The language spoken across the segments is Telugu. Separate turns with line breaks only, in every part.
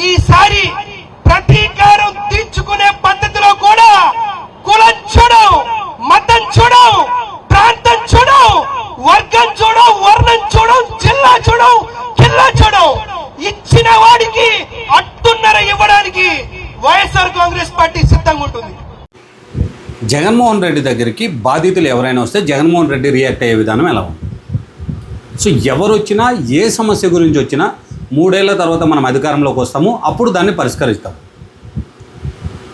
ఈసారి ప్రతీకారం తీర్చుకునే పద్ధతిలో కూడా కులం చూడు, మతం చూడు, ప్రాంతం చూడు, వర్గం చూడు, వర్ణం చూడు, జిల్లా చూడు, జిల్లా చూడు, ఇచ్చిన వాడికి అట్టున్నర ఇవ్వడానికి వైఎస్ఆర్ కాంగ్రెస్ పార్టీ సిద్ధంగా ఉంటుంది.
జగన్మోహన్ రెడ్డి దగ్గరికి బాధితులు ఎవరైనా వస్తే జగన్మోహన్ రెడ్డి రియాక్ట్ అయ్యే విధానం ఎలా ఉంది? సో ఎవరు వచ్చినా ఏ సమస్య గురించి వచ్చినా 3 ఏళ్ల తర్వాత మనం అధికారంలోకి వస్తాము, అప్పుడు దాన్ని పరిష్కరిస్తాం.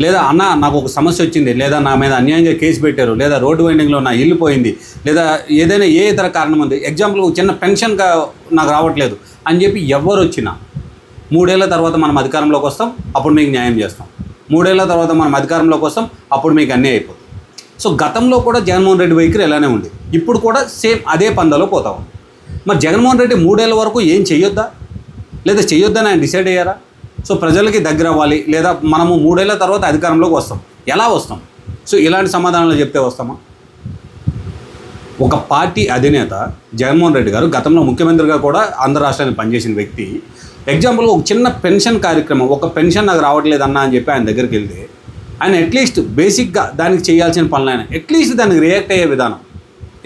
లేదా అన్న నాకు ఒక సమస్య వచ్చింది, లేదా నా మీద అన్యాయంగా కేసు పెట్టారు, లేదా రోడ్డు వైండింగ్లో నా ఇల్లు పోయింది, లేదా ఏదైనా ఏ ఇతర కారణం ఉంది, ఎగ్జాంపుల్ చిన్న పెన్షన్గా నాకు రావట్లేదు అని చెప్పి ఎవరు వచ్చినా 3 ఏళ్ల తర్వాత మనం అధికారంలోకి వస్తాం, అప్పుడు మీకు న్యాయం చేస్తాం. 3 ఏళ్ల తర్వాత మనం అధికారంలోకి వస్తాం, అప్పుడు మీకు అన్నీ అయిపోతుంది. సో గతంలో కూడా జగన్మోహన్ రెడ్డి వైఖరి ఎలానే ఉంది, ఇప్పుడు కూడా సేమ్ అదే పందాలో పోతా ఉంది. మరి జగన్మోహన్ రెడ్డి 3 ఏళ్ల వరకు ఏం చేయొద్దా, లేదా చేయొద్దని ఆయన డిసైడ్ అయ్యారా? సో ప్రజలకి దగ్గర అవ్వాలి, లేదా మనము 3 ఏళ్ల తర్వాత అధికారంలోకి వస్తాం, ఎలా వస్తాం? సో ఇలాంటి సమాధానాలు చెప్తే వస్తామా? ఒక పార్టీ అధినేత జగన్మోహన్ రెడ్డి గారు గతంలో ముఖ్యమంత్రిగా కూడా ఆంధ్ర రాష్ట్రానికి పనిచేసిన వ్యక్తి, ఎగ్జాంపుల్ ఒక చిన్న పెన్షన్ కార్యక్రమం, ఒక పెన్షన్ నాకు రావట్లేదన్నా అని చెప్పి ఆయన దగ్గరికి వెళ్తే ఆయన అట్లీస్ట్ బేసిక్గా దానికి చేయాల్సిన పనులైనా అట్లీస్ట్ దానికి రియాక్ట్ అయ్యే విధానం.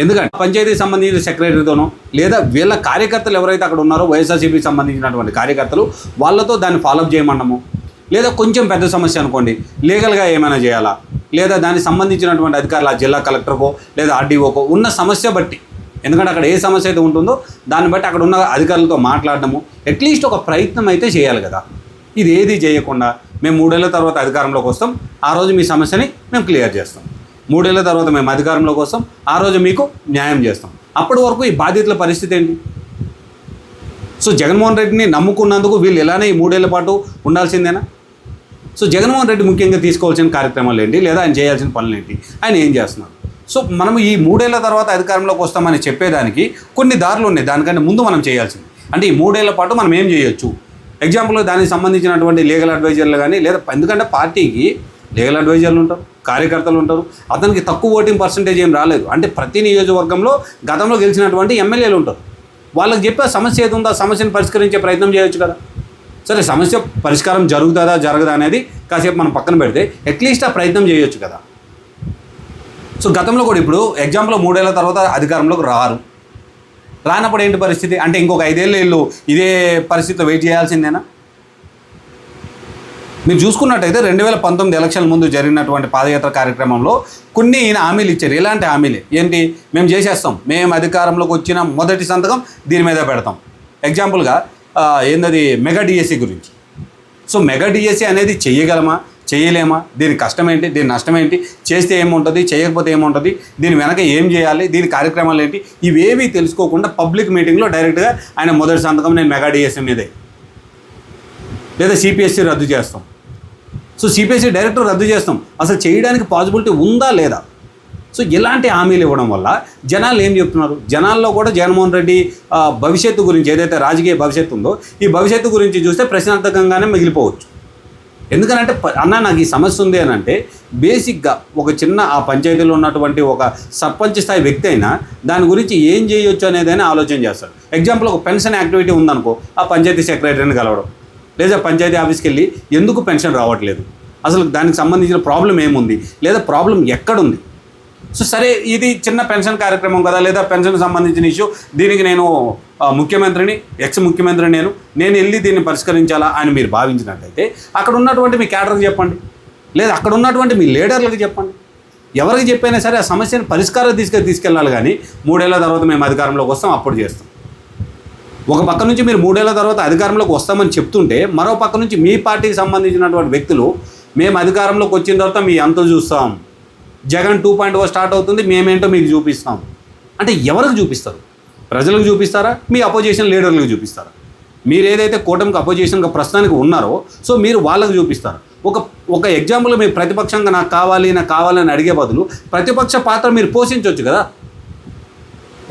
ఎందుకంటే పంచాయతీకి సంబంధించిన సెక్రటరీతోనో, లేదా వీళ్ళ కార్యకర్తలు ఎవరైతే అక్కడ ఉన్నారో వైఎస్ఆర్సీపీకి సంబంధించినటువంటి కార్యకర్తలు, వాళ్ళతో దాన్ని ఫాలోఅప్ చేయమన్నాము. లేదా కొంచెం పెద్ద సమస్య అనుకోండి, లీగల్గా ఏమైనా చేయాలా, లేదా దానికి సంబంధించినటువంటి అధికారులు ఆ జిల్లా కలెక్టర్కో లేదా ఆర్డీఓకో ఉన్న సమస్య బట్టి, ఎందుకంటే అక్కడ ఏ సమస్య అయితే ఉంటుందో దాన్ని బట్టి అక్కడ ఉన్న అధికారులతో మాట్లాడడము, అట్లీస్ట్ ఒక ప్రయత్నం అయితే చేయాలి కదా. ఇది ఏది చేయకుండా మేము 3 ఏళ్ల తర్వాత అధికారంలోకి వస్తాం, ఆ రోజు మీ సమస్యని మేము క్లియర్ చేస్తాం, 3 ఏళ్ల తర్వాత మేము అధికారంలోకి వస్తాం, ఆ రోజు మీకు న్యాయం చేస్తాం. అప్పటి వరకు ఈ బాధితుల పరిస్థితి ఏంటి? సో జగన్మోహన్ రెడ్డిని నమ్ముకున్నందుకు వీళ్ళు ఎలానే ఈ 3 ఏళ్ల పాటు ఉండాల్సిందేనా? సో జగన్మోహన్ రెడ్డి ముఖ్యంగా తీసుకోవాల్సిన కార్యక్రమాలు ఏంటి, లేదా ఆయన చేయాల్సిన పనులు ఏంటి, ఆయన ఏం చేస్తున్నారు? సో మనం ఈ 3 ఏళ్ల తర్వాత అధికారంలోకి వస్తామని చెప్పేదానికి కొన్ని దారులు ఉన్నాయి. దానికంటే ముందు మనం చేయాల్సింది అంటే ఈ 3 ఏళ్ల పాటు మనం ఏం చేయొచ్చు. ఎగ్జాంపుల్ దానికి సంబంధించినటువంటి లీగల్ అడ్వైజర్లు కానీ, లేదా ఎందుకంటే పార్టీకి లీగల్ అడ్వైజర్లు ఉంటారు, కార్యకర్తలు ఉంటారు. అతనికి తక్కువ ఓటింగ్ పర్సంటేజ్ ఏం రాలేదు అంటే ప్రతి నియోజకవర్గంలో గతంలో గెలిచినటువంటి ఎమ్మెల్యేలు ఉంటారు. వాళ్ళకి చెప్పే సమస్య ఏది ఉందో ఆ సమస్యను పరిష్కరించే ప్రయత్నం చేయొచ్చు కదా. సరే సమస్య పరిష్కారం జరుగుతుందా జరగదా అనేది కాసేపు మనం పక్కన పెడితే అట్లీస్ట్ ఆ ప్రయత్నం చేయొచ్చు కదా. సో గతంలో కూడా ఇప్పుడు ఎగ్జాంపుల్ 3 ఏళ్ల తర్వాత అధికారంలోకి రానప్పుడు ఏంటి పరిస్థితి అంటే ఇంకొక 5 ఏళ్ళు వీళ్ళు ఇదే పరిస్థితిలో వెయిట్ చేయాల్సిందేనా? మీరు చూసుకున్నట్టయితే 2019 ఎలక్షన్ల ముందు జరిగినటువంటి పాదయాత్ర కార్యక్రమంలో కొన్ని ఈయన హామీలు ఇచ్చారు. ఇలాంటి హామీలే ఏంటి, మేము చేసేస్తాం, మేము అధికారంలోకి వచ్చిన మొదటి సంతకం దీని మీద పెడతాం. ఎగ్జాంపుల్గా ఏందది మెగా డిఎస్సి గురించి. సో మెగా డిఎస్సి అనేది చేయగలమా చేయలేమా, దీని కష్టం ఏంటి, దీని నష్టం ఏంటి, చేస్తే ఏముంటుంది, చేయకపోతే ఏముంటుంది, దీని వెనక ఏం చేయాలి, దీని కార్యక్రమాలు ఏంటి, ఇవేవి తెలుసుకోకుండా పబ్లిక్ మీటింగ్లో డైరెక్ట్గా ఆయన మొదటి సంతకం నేను మెగా డిఎస్సి మీదే, లేదా సిపిఎస్సి రద్దు చేస్తాం. సో సిపిఎస్సి డైరెక్ట్ రద్దు చేస్తాం, అసలు చేయడానికి పాసిబిలిటీ ఉందా లేదా? సో ఇలాంటి హామీలు ఇవ్వడం వల్ల జనాలు ఏం చెప్తున్నారు, జనాల్లో కూడా జగన్మోహన్ రెడ్డి భవిష్యత్తు గురించి ఏదైతే రాజకీయ భవిష్యత్తు ఉందో ఈ భవిష్యత్తు గురించి చూస్తే ప్రశ్నార్థకంగానే మిగిలిపోవచ్చు. ఎందుకనంటే అన్న నాకు ఈ సమస్య ఉంది అని అంటే బేసిక్గా ఒక చిన్న ఆ పంచాయతీలో ఉన్నటువంటి ఒక సర్పంచ్ స్థాయి వ్యక్తి అయినా దాని గురించి ఏం చేయొచ్చు అనేదైనా ఆలోచన చేస్తాడు. ఎగ్జాంపుల్ ఒక పెన్షన్ యాక్టివిటీ ఉందనుకో, ఆ పంచాయతీ సెక్రటరీని కలవడం, లేదా పంచాయతీ ఆఫీస్కి వెళ్ళి ఎందుకు పెన్షన్ రావట్లేదు, అసలు దానికి సంబంధించిన ప్రాబ్లం ఏముంది, లేదా ప్రాబ్లం ఎక్కడుంది. సో సరే ఇది చిన్న పెన్షన్ కార్యక్రమం కదా, లేదా పెన్షన్కి సంబంధించిన ఇష్యూ, దీనికి నేను ముఖ్యమంత్రిని ఎక్స్ ముఖ్యమంత్రిని నేను వెళ్ళి దీన్ని పరిష్కరించాలా అని మీరు భావించినట్టయితే అక్కడ ఉన్నటువంటి మీ క్యాడర్కి చెప్పండి, లేదా అక్కడ ఉన్నటువంటి మీ లీడర్లకు చెప్పండి. ఎవరికి చెప్పైనా సరే ఆ సమస్యను పరిష్కారం తీసుకెళ్ళాలి. కానీ 3 ఏళ్ల తర్వాత మేము అధికారంలోకి వస్తాం అప్పుడు చేస్తాం. ఒక పక్క నుంచి మీరు 3 ఏళ్ల తర్వాత అధికారంలోకి వస్తామని చెప్తుంటే మరో పక్క నుంచి మీ పార్టీకి సంబంధించినటువంటి వ్యక్తులు మేము అధికారంలోకి వచ్చిన తర్వాత మీ అంత చూస్తాం, జగన్ 2.0 స్టార్ట్ అవుతుంది, మేమేంటో మీకు చూపిస్తాం అంటే ఎవరికి చూపిస్తారు? ప్రజలకు చూపిస్తారా, మీ అపోజిషన్ లీడర్లకు చూపిస్తారా? మీరు ఏదైతే కూటమికి అపోజిషన్గా ప్రస్తుతానికి ఉన్నారో సో మీరు వాళ్ళకు చూపిస్తారు. ఒక ఎగ్జాంపుల్ మీరు ప్రతిపక్షంగా నాకు కావాలని అడిగే బదులు ప్రతిపక్ష పాత్ర మీరు పోషించవచ్చు కదా.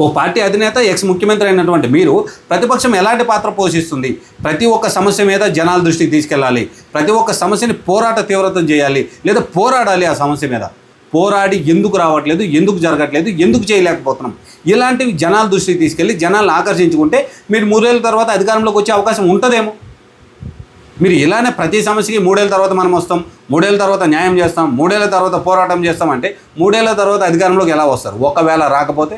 ఓ పార్టీ అధినేత ఎక్స్ ముఖ్యమంత్రి అయినటువంటి మీరు ప్రతిపక్షం ఎలాంటి పాత్ర పోషిస్తుంది, ప్రతి ఒక్క సమస్య మీద జనాల దృష్టికి తీసుకెళ్ళాలి, ప్రతి ఒక్క సమస్యని పోరాట తీవ్రతం చేయాలి, లేదా పోరాడాలి. ఆ సమస్య మీద పోరాడి ఎందుకు రావట్లేదు, ఎందుకు జరగట్లేదు, ఎందుకు చేయలేకపోతున్నాం, ఇలాంటివి జనాల దృష్టికి తీసుకెళ్ళి జనాలను ఆకర్షించుకుంటే మీరు 3 ఏళ్ల తర్వాత అధికారంలోకి వచ్చే అవకాశం ఉంటుందేమో. మీరు ఇలానే ప్రతి సమస్యకి 3 ఏళ్ళ తర్వాత మనం వస్తాం, 3 ఏళ్ళ తర్వాత న్యాయం చేస్తాం, 3 ఏళ్ళ తర్వాత పోరాటం చేస్తామంటే 3 ఏళ్ళ తర్వాత అధికారంలోకి ఎలా వస్తారు? ఒకవేళ రాకపోతే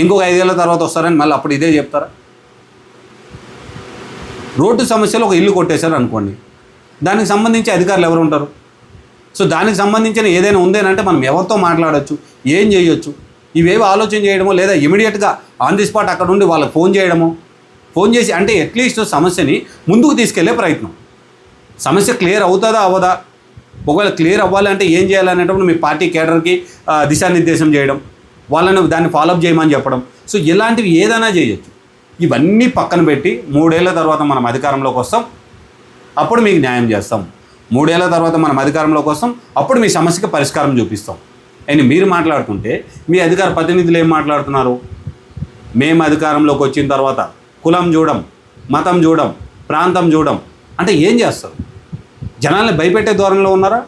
ఇంకొక 5 ఏళ్ళ తర్వాత వస్తారని మళ్ళీ అప్పుడు ఇదే చెప్తారా? రోడ్డు సమస్యలు ఒక ఇల్లు కొట్టేశారు అనుకోండి, దానికి సంబంధించి అధికారులు ఎవరు ఉంటారు? సో దానికి సంబంధించిన ఏదైనా ఉందేనంటే మనం ఎవరితో మాట్లాడవచ్చు, ఏం చేయొచ్చు, ఇవేవి ఆలోచన చేయడమో, లేదా ఇమీడియట్గా ఆన్ ది స్పాట్ అక్కడ ఉండి వాళ్ళకి ఫోన్ చేసి అంటే అట్లీస్ట్ సమస్యని ముందుకు తీసుకెళ్లే ప్రయత్నం. సమస్య క్లియర్ అవుతుందా అవ్వదా, ఒకవేళ క్లియర్ అవ్వాలంటే ఏం చేయాలనేటప్పుడు మీ పార్టీ కేడర్కి దిశానిర్దేశం చేయడం, వాళ్ళని దాన్ని ఫాలోఅప్ చేయమని చెప్పడం. సో ఇలాంటివి ఏదైనా చేయొచ్చు. ఇవన్నీ పక్కన పెట్టి 3 ఏళ్ళ తర్వాత మనం అధికారంలోకి వస్తాం, అప్పుడు మీకు న్యాయం చేస్తాం. 3 ఏళ్ళ తర్వాత మనం అధికారంలోకి వస్తాం, అప్పుడు మీ సమస్యకి పరిష్కారం చూపిస్తాం అని మీరు మాట్లాడుతుంటే, మీ అధికార ప్రతినిధులు ఏం మాట్లాడుతున్నారు? మేము అధికారంలోకి వచ్చిన తర్వాత కులం చూడం, మతం చూడం, ప్రాంతం చూడం అంటే ఏం చేస్తారు? జనాల్ని భయపెట్టే ధోరణిలో ఉన్నారా?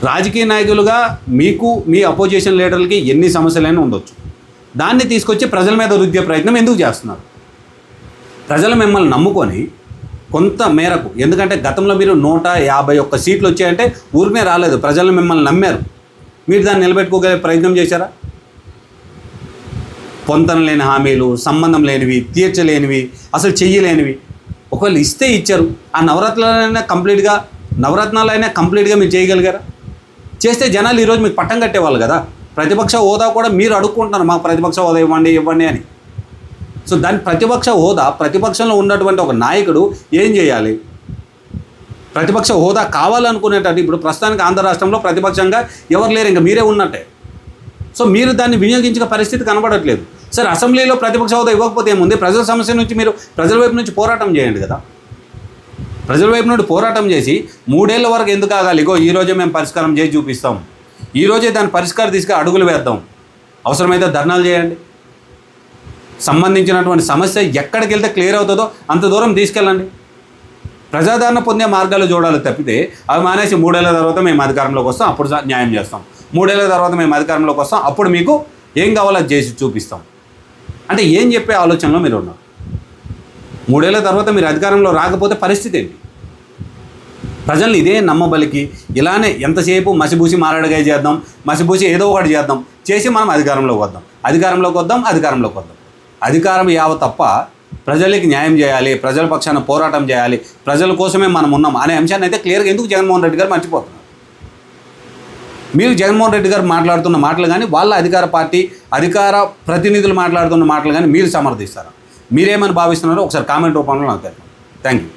రాజకీయ నాయకులుగా మీకు మీ అపోజిషన్ లీడర్లకి ఎన్ని సమస్యలైనా ఉండొచ్చు, దాన్ని తీసుకొచ్చి ప్రజల మీద రుద్దే ప్రయత్నం ఎందుకు చేస్తున్నారు? ప్రజలు మిమ్మల్ని నమ్ముకొని కొంత మేరకు, ఎందుకంటే గతంలో మీరు 151 సీట్లు వచ్చాయంటే ఊరికే రాలేదు, ప్రజలు మిమ్మల్ని నమ్మారు. మీరు దాన్ని నిలబెట్టుకోగలిగే ప్రయత్నం చేశారా? పొంతన లేని హామీలు, సంబంధం లేనివి, తీర్చలేనివి, అసలు చెయ్యలేనివి. ఒకవేళ ఇస్తే ఇచ్చారు, ఆ నవరత్నాలైనా కంప్లీట్గా మీరు చేయగలిగారా? చేస్తే జనాలు ఈరోజు మీకు పట్టం కట్టేవాళ్ళు కదా. ప్రతిపక్ష హోదా కూడా మీరు అడుక్కుంటున్నారు, మాకు ప్రతిపక్ష హోదా ఇవ్వండి అని. సో దాని ప్రతిపక్ష హోదా, ప్రతిపక్షంలో ఉన్నటువంటి ఒక నాయకుడు ఏం చేయాలి? ప్రతిపక్ష హోదా కావాలనుకునేటట్టు ఇప్పుడు ప్రస్తుతానికి ఆంధ్ర రాష్ట్రంలో ప్రతిపక్షంగా ఎవరు లేరు, ఇంకా మీరే ఉన్నట్టే. సో మీరు దాన్ని వినియోగించే పరిస్థితి కనబడట్లేదు. సరే, అసెంబ్లీలో ప్రతిపక్ష హోదా ఇవ్వకపోతే ఏముంది? ప్రజల సమస్య నుంచి మీరు ప్రజల వైపు నుంచి పోరాటం చేయండి కదా. ప్రజల వైపు నుండి పోరాటం చేసి 3 ఏళ్ళ వరకు ఎందుకు ఆగాలి? ఇగో ఈరోజే మేము పరిష్కారం చేసి చూపిస్తాం, ఈరోజే దాని పరిష్కారం తీసుకుని అడుగులు వేద్దాం, అవసరమైతే ధర్నాలు చేయండి, సంబంధించినటువంటి సమస్య ఎక్కడికి వెళ్తే క్లియర్ అవుతుందో అంత దూరం తీసుకెళ్ళండి. ప్రజాదరణ పొందే మార్గాలు చూడాలి తప్పితే అవి మానేసి 3 ఏళ్ళ తర్వాత మేము అధికారంలోకి వస్తాం, అప్పుడు న్యాయం చేస్తాం, 3 ఏళ్ళ తర్వాత మేము అధికారంలోకి వస్తాం, అప్పుడు మీకు ఏం కావాలో అది చేసి చూపిస్తాం అంటే ఏం చెప్పే ఆలోచనలో మీరు ఉన్నారు? 3 ఏళ్ళ తర్వాత మీరు అధికారంలో రాకపోతే పరిస్థితి ఏంటి? ప్రజల్ని ఇదే నమ్మబలికి ఇలానే ఎంతసేపు మసిబూసి మారడగా చేద్దాం, మసిబూసి ఏదో ఒకటి చేద్దాం, చేసి మనం అధికారంలోకి వద్దాం. అధికారం యావ తప్ప ప్రజలకి న్యాయం చేయాలి, ప్రజల పక్షాన పోరాటం చేయాలి, ప్రజల కోసమే మనం ఉన్నాం అనే అంశాన్ని అయితే క్లియర్గా ఎందుకు జగన్మోహన్ రెడ్డి గారు మర్చిపోతున్నారు? మీరు జగన్మోహన్ రెడ్డి గారు మాట్లాడుతున్న మాటలు కానీ, వాళ్ళ అధికార పార్టీ అధికార ప్రతినిధులు మాట్లాడుతున్న మాటలు కానీ మీరు సమర్థిస్తారా? మీరేమని భావిస్తున్నారో ఒకసారి కామెంట్ రూపంలో నాకు తెలియదు. Thank you.